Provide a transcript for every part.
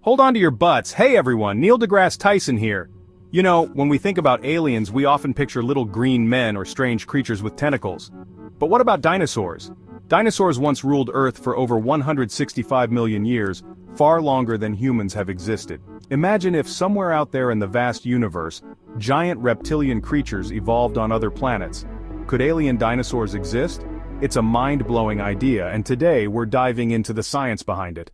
Hold on to your butts. Hey everyone, Neil deGrasse Tyson here. You know, when we think about aliens, we often picture little green men or strange creatures with tentacles. But what about dinosaurs? Dinosaurs once ruled Earth for over 165 million years, far longer than humans have existed. Imagine if somewhere out there in the vast universe, giant reptilian creatures evolved on other planets. Could alien dinosaurs exist? It's a mind-blowing idea, and today we're diving into the science behind it.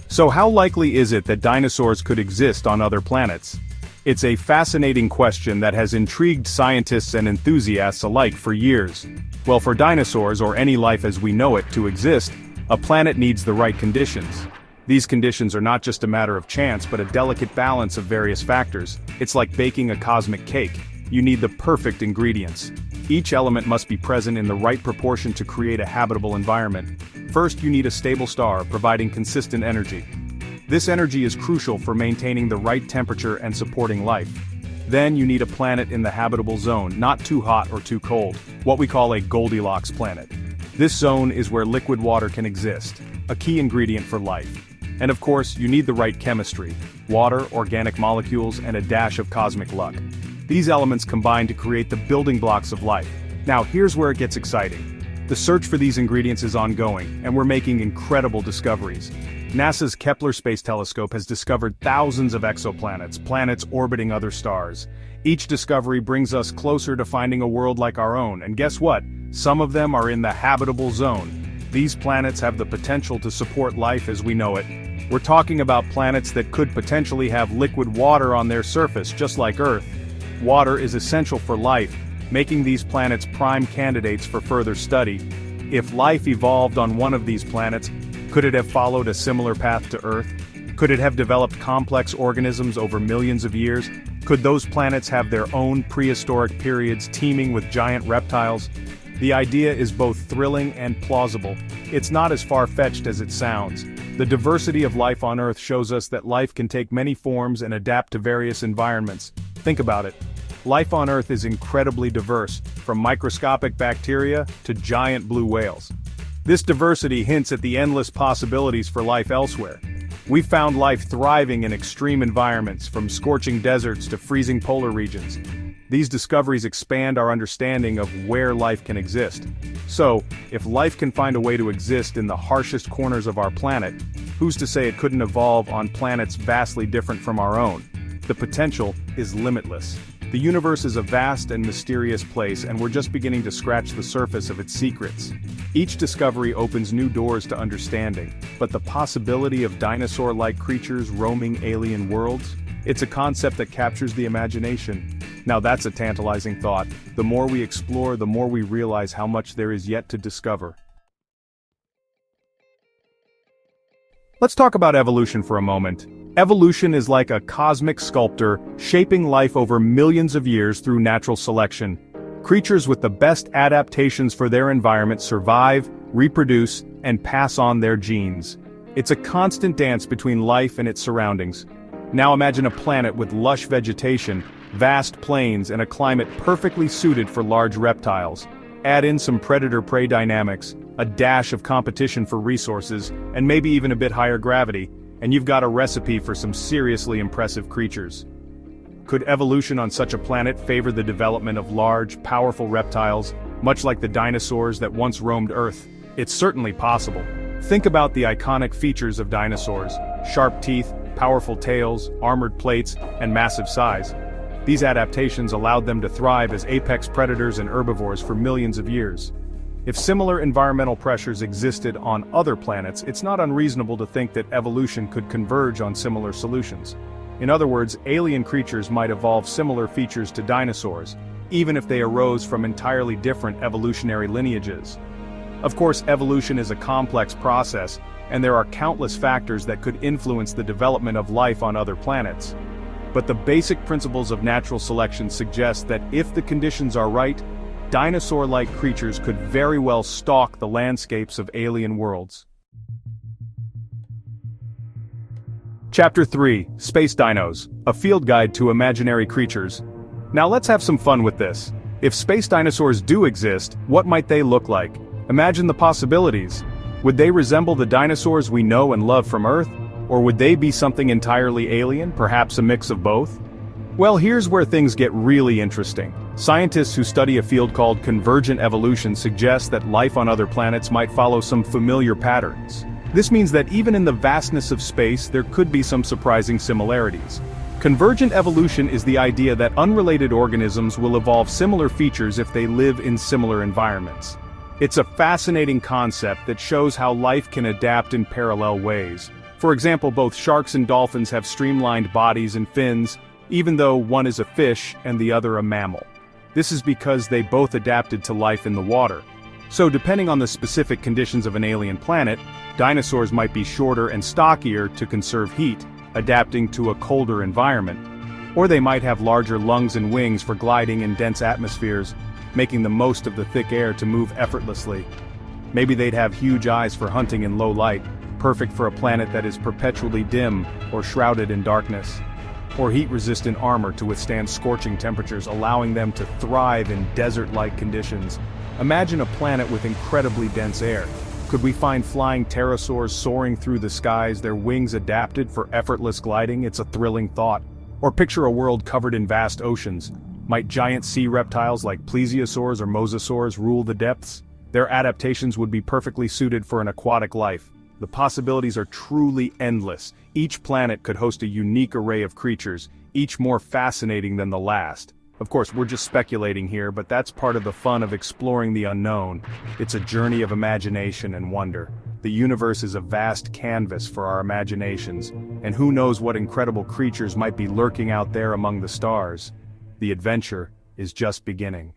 So how likely is it that dinosaurs could exist on other planets? It's a fascinating question that has intrigued scientists and enthusiasts alike for years. Well, for dinosaurs or any life as we know it to exist, a planet needs the right conditions. These conditions are not just a matter of chance but a delicate balance of various factors. It's like baking a cosmic cake. You need the perfect ingredients. Each element must be present in the right proportion to create a habitable environment. First, you need a stable star, providing consistent energy. This energy is crucial for maintaining the right temperature and supporting life. Then you need a planet in the habitable zone, not too hot or too cold, what we call a Goldilocks planet. This zone is where liquid water can exist, a key ingredient for life. And of course, you need the right chemistry: water, organic molecules, and a dash of cosmic luck. These elements combine to create the building blocks of life. Now here's where it gets exciting. The search for these ingredients is ongoing, and we're making incredible discoveries. NASA's Kepler Space Telescope has discovered thousands of exoplanets, planets orbiting other stars. Each discovery brings us closer to finding a world like our own, and guess what? Some of them are in the habitable zone. These planets have the potential to support life as we know it. We're talking about planets that could potentially have liquid water on their surface, just like Earth. Water is essential for life, making these planets prime candidates for further study. If life evolved on one of these planets, could it have followed a similar path to Earth? Could it have developed complex organisms over millions of years? Could those planets have their own prehistoric periods teeming with giant reptiles? The idea is both thrilling and plausible. It's not as far-fetched as it sounds. The diversity of life on Earth shows us that life can take many forms and adapt to various environments. Think about it. Life on Earth is incredibly diverse, from microscopic bacteria to giant blue whales. This diversity hints at the endless possibilities for life elsewhere. We've found life thriving in extreme environments, from scorching deserts to freezing polar regions. These discoveries expand our understanding of where life can exist. So, if life can find a way to exist in the harshest corners of our planet, who's to say it couldn't evolve on planets vastly different from our own? The potential is limitless. The universe is a vast and mysterious place, and we're just beginning to scratch the surface of its secrets. Each discovery opens new doors to understanding, but the possibility of dinosaur-like creatures roaming alien worlds? It's a concept that captures the imagination. Now that's a tantalizing thought. The more we explore, the more we realize how much there is yet to discover. Let's talk about evolution for a moment. Evolution is like a cosmic sculptor, shaping life over millions of years through natural selection. Creatures with the best adaptations for their environment survive, reproduce, and pass on their genes. It's a constant dance between life and its surroundings. Now imagine a planet with lush vegetation, vast plains, and a climate perfectly suited for large reptiles. Add in some predator-prey dynamics, a dash of competition for resources, and maybe even a bit higher gravity, and you've got a recipe for some seriously impressive creatures. Could evolution on such a planet favor the development of large, powerful reptiles, much like the dinosaurs that once roamed Earth? It's certainly possible. Think about the iconic features of dinosaurs: sharp teeth, powerful tails, armored plates, and massive size. These adaptations allowed them to thrive as apex predators and herbivores for millions of years. If similar environmental pressures existed on other planets, it's not unreasonable to think that evolution could converge on similar solutions. In other words, alien creatures might evolve similar features to dinosaurs, even if they arose from entirely different evolutionary lineages. Of course, evolution is a complex process, and there are countless factors that could influence the development of life on other planets. But the basic principles of natural selection suggest that if the conditions are right, dinosaur-like creatures could very well stalk the landscapes of alien worlds. Chapter 3: Space Dinos, a field guide to imaginary creatures. Now let's have some fun with this. If space dinosaurs do exist, what might they look like? Imagine the possibilities. Would they resemble the dinosaurs we know and love from Earth? Or would they be something entirely alien, perhaps a mix of both? Well, here's where things get really interesting. Scientists who study a field called convergent evolution suggest that life on other planets might follow some familiar patterns. This means that even in the vastness of space, there could be some surprising similarities. Convergent evolution is the idea that unrelated organisms will evolve similar features if they live in similar environments. It's a fascinating concept that shows how life can adapt in parallel ways. For example, both sharks and dolphins have streamlined bodies and fins, even though one is a fish and the other a mammal. This is because they both adapted to life in the water. So depending on the specific conditions of an alien planet, dinosaurs might be shorter and stockier to conserve heat, adapting to a colder environment. Or they might have larger lungs and wings for gliding in dense atmospheres, making the most of the thick air to move effortlessly. Maybe they'd have huge eyes for hunting in low light, perfect for a planet that is perpetually dim or shrouded in darkness. Or heat-resistant armor to withstand scorching temperatures, allowing them to thrive in desert-like conditions. Imagine a planet with incredibly dense air. Could we find flying pterosaurs soaring through the skies, their wings adapted for effortless gliding? It's a thrilling thought. Or picture a world covered in vast oceans. Might giant sea reptiles like plesiosaurs or mosasaurs rule the depths? Their adaptations would be perfectly suited for an aquatic life. The possibilities are truly endless. Each planet could host a unique array of creatures, each more fascinating than the last. Of course, we're just speculating here, but that's part of the fun of exploring the unknown. It's a journey of imagination and wonder. The universe is a vast canvas for our imaginations, and who knows what incredible creatures might be lurking out there among the stars. The adventure is just beginning.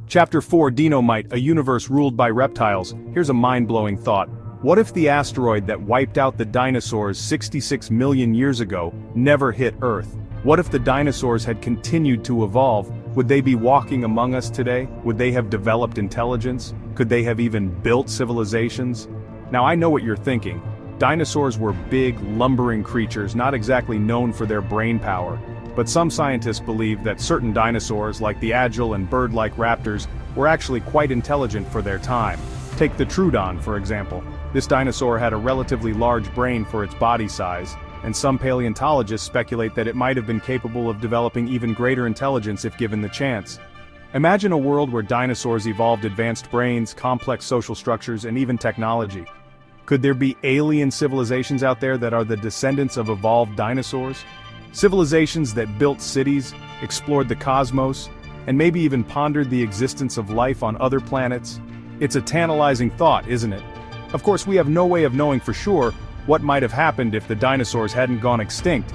Chapter 4: Dino-Mite, a universe ruled by reptiles. Here's a mind-blowing thought. What if the asteroid that wiped out the dinosaurs 66 million years ago never hit Earth? What if the dinosaurs had continued to evolve? Would they be walking among us today? Would they have developed intelligence? Could they have even built civilizations? Now I know what you're thinking. Dinosaurs were big, lumbering creatures not exactly known for their brain power. But some scientists believe that certain dinosaurs, like the agile and bird-like raptors, were actually quite intelligent for their time. Take the Troodon, for example. This dinosaur had a relatively large brain for its body size, and some paleontologists speculate that it might have been capable of developing even greater intelligence if given the chance. Imagine a world where dinosaurs evolved advanced brains, complex social structures, and even technology. Could there be alien civilizations out there that are the descendants of evolved dinosaurs? Civilizations that built cities, explored the cosmos, and maybe even pondered the existence of life on other planets? It's a tantalizing thought, isn't it? Of course, we have no way of knowing for sure what might have happened if the dinosaurs hadn't gone extinct.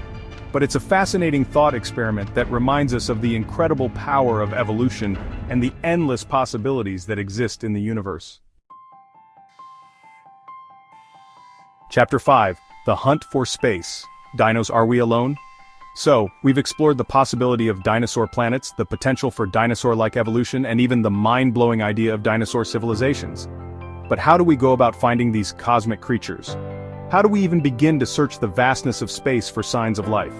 But it's a fascinating thought experiment that reminds us of the incredible power of evolution and the endless possibilities that exist in the universe. Chapter 5: The Hunt for Space. Dinos, are we alone? So, we've explored the possibility of dinosaur planets, the potential for dinosaur-like evolution, and even the mind-blowing idea of dinosaur civilizations. But how do we go about finding these cosmic creatures? How do we even begin to search the vastness of space for signs of life?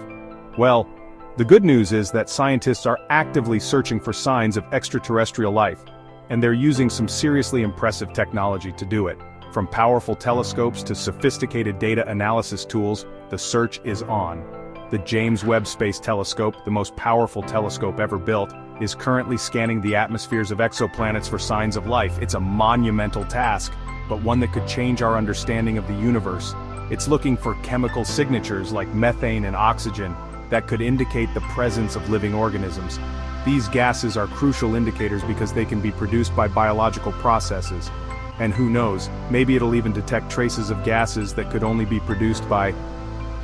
Well, the good news is that scientists are actively searching for signs of extraterrestrial life, and they're using some seriously impressive technology to do it. From powerful telescopes to sophisticated data analysis tools, the search is on. The James Webb Space Telescope, the most powerful telescope ever built, is currently scanning the atmospheres of exoplanets for signs of life. It's a monumental task, but one that could change our understanding of the universe. It's looking for chemical signatures like methane and oxygen that could indicate the presence of living organisms. These gases are crucial indicators because they can be produced by biological processes. And who knows, maybe it'll even detect traces of gases that could only be produced by,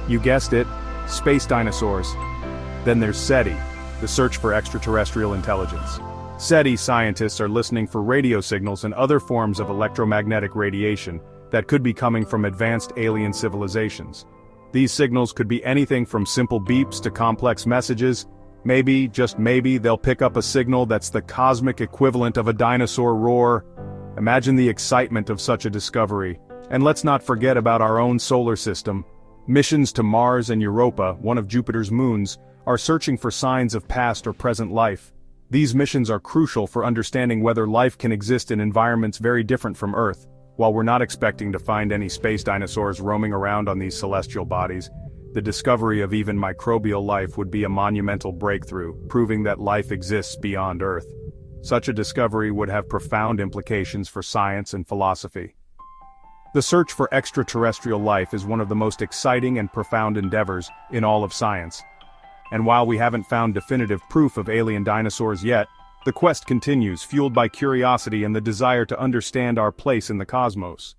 you guessed it, space dinosaurs. Then there's SETI, the search for extraterrestrial intelligence. SETI scientists are listening for radio signals and other forms of electromagnetic radiation that could be coming from advanced alien civilizations. These signals could be anything from simple beeps to complex messages. Maybe, just maybe, they'll pick up a signal that's the cosmic equivalent of a dinosaur roar. Imagine the excitement of such a discovery. And let's not forget about our own solar system. Missions to Mars and Europa, one of Jupiter's moons, are searching for signs of past or present life. These missions are crucial for understanding whether life can exist in environments very different from Earth. While we're not expecting to find any space dinosaurs roaming around on these celestial bodies, the discovery of even microbial life would be a monumental breakthrough, proving that life exists beyond Earth. Such a discovery would have profound implications for science and philosophy. The search for extraterrestrial life is one of the most exciting and profound endeavors in all of science. And while we haven't found definitive proof of alien dinosaurs yet, the quest continues, fueled by curiosity and the desire to understand our place in the cosmos.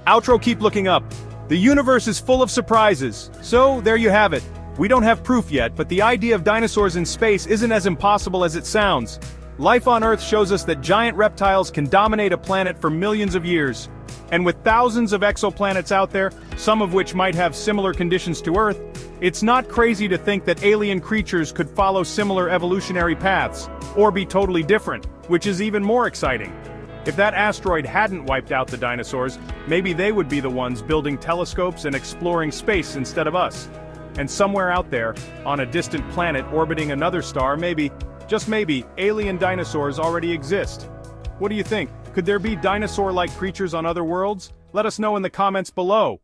Outro, keep looking up. The universe is full of surprises. So, there you have it. We don't have proof yet, but the idea of dinosaurs in space isn't as impossible as it sounds. Life on Earth shows us that giant reptiles can dominate a planet for millions of years. And with thousands of exoplanets out there, some of which might have similar conditions to Earth, it's not crazy to think that alien creatures could follow similar evolutionary paths, or be totally different, which is even more exciting. If that asteroid hadn't wiped out the dinosaurs, maybe they would be the ones building telescopes and exploring space instead of us. And somewhere out there, on a distant planet orbiting another star, maybe, just maybe, alien dinosaurs already exist. What do you think? Could there be dinosaur-like creatures on other worlds? Let us know in the comments below.